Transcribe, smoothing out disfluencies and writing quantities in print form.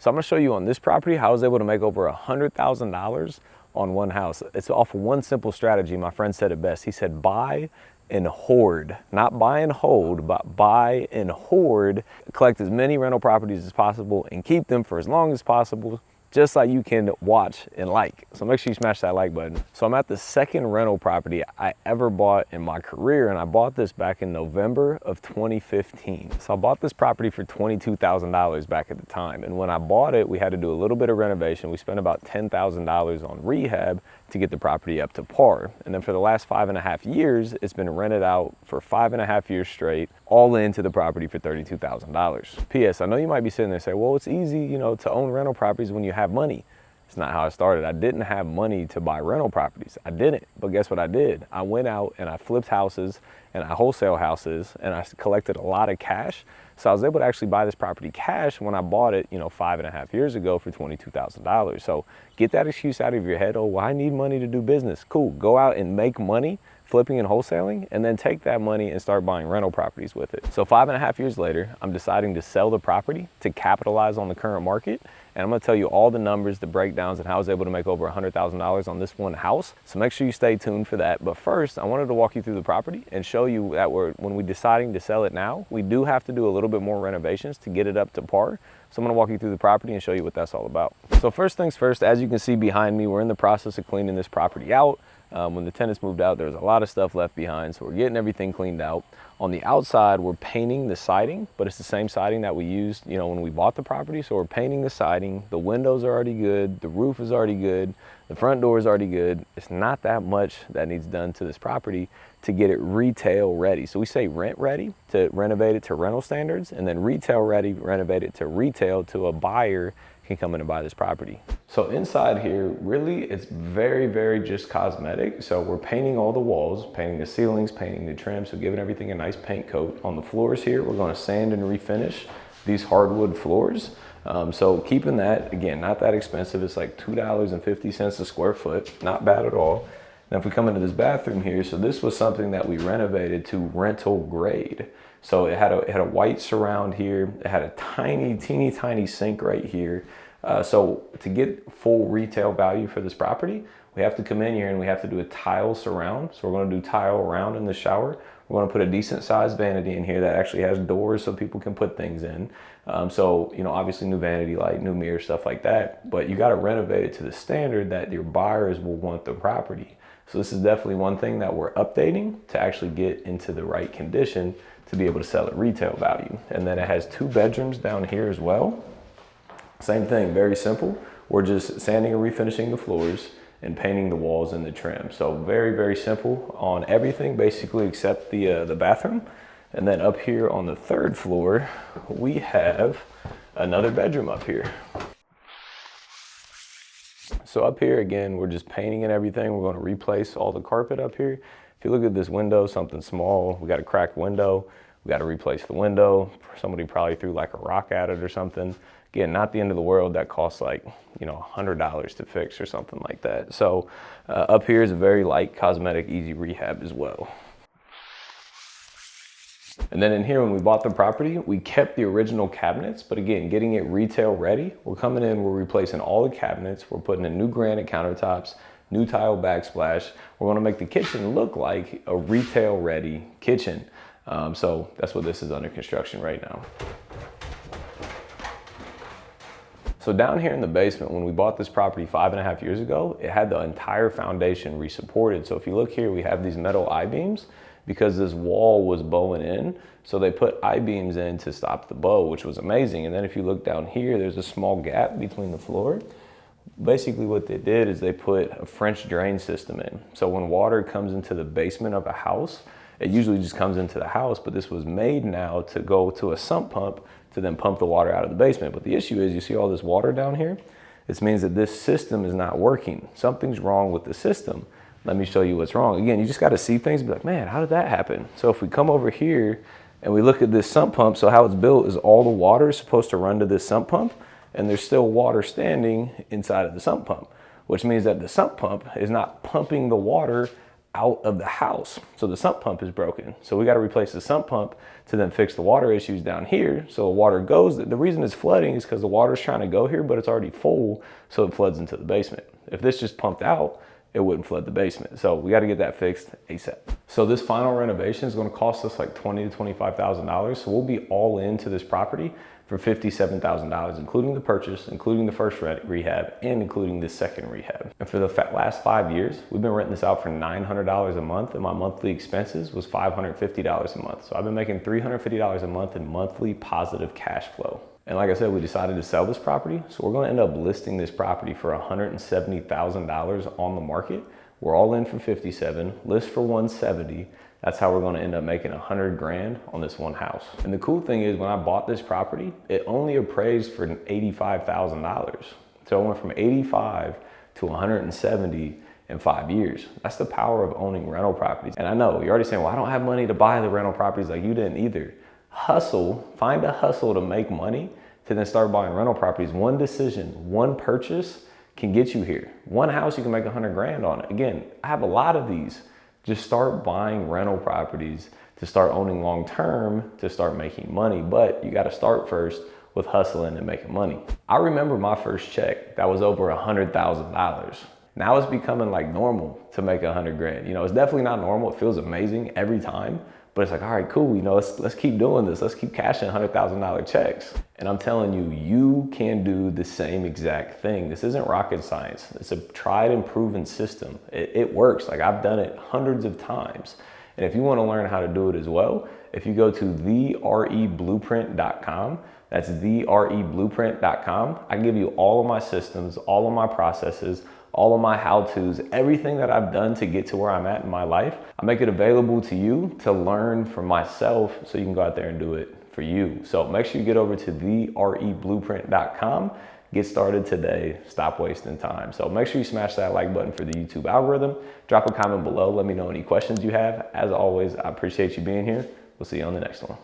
So I'm gonna show you on this property how I was able to make over $100,000 on one house. It's off of one simple strategy. My friend said it best. He said, buy and hoard, not buy and hold, but buy and hoard. Collect as many rental properties as possible and keep them for as long as possible, just like you can watch and like. So make sure you smash that like button. So I'm at the second rental property I ever bought in my career, and I bought this back in November of 2015. So I bought this property for $22,000 back at the time. And when I bought it, we had to do a little bit of renovation. We spent about $10,000 on rehab to get the property up to par. And then for the last 5.5 years, it's been rented out for 5.5 years straight, all into the property for $32,000. P.S. I know you might be sitting there and say, well, it's easy, you know, to own rental properties when you have money. It's not how I started. I didn't have money to buy rental properties. I didn't, but guess what I did? I went out and I flipped houses and I wholesale houses and I collected a lot of cash. So I was able to actually buy this property cash when I bought it, you know, 5.5 years ago for $22,000. So get that excuse out of your head. Oh, well, I need money to do business. Cool. Go out and make money flipping and wholesaling, and then take that money and start buying rental properties with it. So 5.5 years later, I'm deciding to sell the property to capitalize on the current market. And I'm gonna tell you all the numbers, the breakdowns, and how I was able to make over $100,000 on this one house. So make sure you stay tuned for that. But first, I wanted to walk you through the property and show you that when we're deciding to sell it now, we do have to do a little bit more renovations to get it up to par. So I'm gonna walk you through the property and show you what that's all about. So first things first, as you can see behind me, we're in the process of cleaning this property out. When the tenants moved out, there was a lot of stuff left behind, so we're getting everything cleaned out. On the outside, we're painting the siding, but it's the same siding that we used, you know, when we bought the property. So we're painting the siding. The windows are already good. The roof is already good. The front door is already good. It's not that much that needs done to this property to get it retail ready. So we say rent ready, to renovate it to rental standards, and then retail ready, renovate it to retail, to a buyer can come in and buy this property. So inside here, really, it's very, very just cosmetic. So we're painting all the walls, painting the ceilings, painting the trim, so giving everything a nice paint coat. On the floors here, we're gonna sand and refinish these hardwood floors. So keeping that, again, not that expensive. It's like $2.50 a square foot, not bad at all. Now if we come into this bathroom here, so this was something that we renovated to rental grade. So it had a white surround here. It had a teeny tiny sink right here. So to get full retail value for this property, we have to come in here and we have to do a tile surround. So we're gonna do tile around in the shower. We're gonna put a decent sized vanity in here that actually has doors so people can put things in. So, you know, obviously new vanity light, new mirror, stuff like that. But you gotta renovate it to the standard that your buyers will want the property. So this is definitely one thing that we're updating to actually get into the right condition to be able to sell at retail value. And then it has 2 bedrooms down here as well. Same thing, very simple. We're just sanding and refinishing the floors and painting the walls and the trim. So very, very simple on everything, basically except the bathroom. And then up here on the 3rd floor, we have another bedroom up here. So up here, again, we're just painting and everything. We're gonna replace all the carpet up here. If you look at this window, something small, we got a cracked window. We got to replace the window. Somebody probably threw like a rock at it or something. Again, not the end of the world. That costs like, you know, $100 to fix or something like that. So up here is a very light cosmetic, easy rehab as well. And then in here, when we bought the property, we kept the original cabinets, but again, getting it retail ready. We're coming in, we're replacing all the cabinets. We're putting in new granite countertops, new tile backsplash. We're gonna make the kitchen look like a retail ready kitchen. So that's what this is under construction right now. So down here in the basement, when we bought this property 5.5 years ago, it had the entire foundation re-supported. So if you look here, we have these metal I-beams because this wall was bowing in. So they put I-beams in to stop the bow, which was amazing. And then if you look down here, there's a small gap between the floor. Basically what they did is they put a French drain system in. So when water comes into the basement of a house, it usually just comes into the house, but this was made now to go to a sump pump to then pump the water out of the basement. But the issue is, you see all this water down here? This means that this system is not working. Something's wrong with the system. Let me show you what's wrong. Again, you just gotta see things and be like, man, how did that happen? So if we come over here and we look at this sump pump, so how it's built is all the water is supposed to run to this sump pump, and there's still water standing inside of the sump pump, which means that the sump pump is not pumping the water out of the house. So the sump pump is broken. So we got to replace the sump pump to then fix the water issues down here. So the water goes, the reason it's flooding is because the water's trying to go here, but it's already full. So it floods into the basement. If this just pumped out, it wouldn't flood the basement. So we got to get that fixed ASAP. So this final renovation is going to cost us like $20,000 to $25,000. So we'll be all into this property for $57,000, including the purchase, including the first rehab, and including the second rehab. And for the last 5 years, we've been renting this out for $900 a month, and my monthly expenses was $550 a month. So I've been making $350 a month in monthly positive cash flow. And like I said, we decided to sell this property. So we're gonna end up listing this property for $170,000 on the market. We're all in for 57, list for 170. That's how we're gonna end up making 100 grand on this one house. And the cool thing is when I bought this property, it only appraised for $85,000. So it went from 85 to 170 in 5 years. That's the power of owning rental properties. And I know you're already saying, well, I don't have money to buy the rental properties. Like, you didn't either. Hustle, find a hustle to make money to then start buying rental properties. One decision, one purchase can get you here. One house, you can make 100 grand on it. Again, I have a lot of these. Just start buying rental properties to start owning long-term, to start making money. But you gotta start first with hustling and making money. I remember my first check, that was over $100,000. Now it's becoming like normal to make 100 grand. You know, it's definitely not normal. It feels amazing every time. But it's like, all right, cool, you know, let's keep doing this. Let's keep cashing $100,000 checks. And I'm telling you, you can do the same exact thing. This isn't rocket science. It's a tried and proven system. It works. Like, I've done it hundreds of times. And if you want to learn how to do it as well, if you go to thereblueprint.com, that's thereblueprint.com, I give you all of my systems, all of my processes, all of my how-tos, everything that I've done to get to where I'm at in my life. I make it available to you to learn from myself so you can go out there and do it for you. So make sure you get over to thereblueprint.com. Get started today. Stop wasting time. So make sure you smash that like button for the YouTube algorithm. Drop a comment below. Let me know any questions you have. As always, I appreciate you being here. We'll see you on the next one.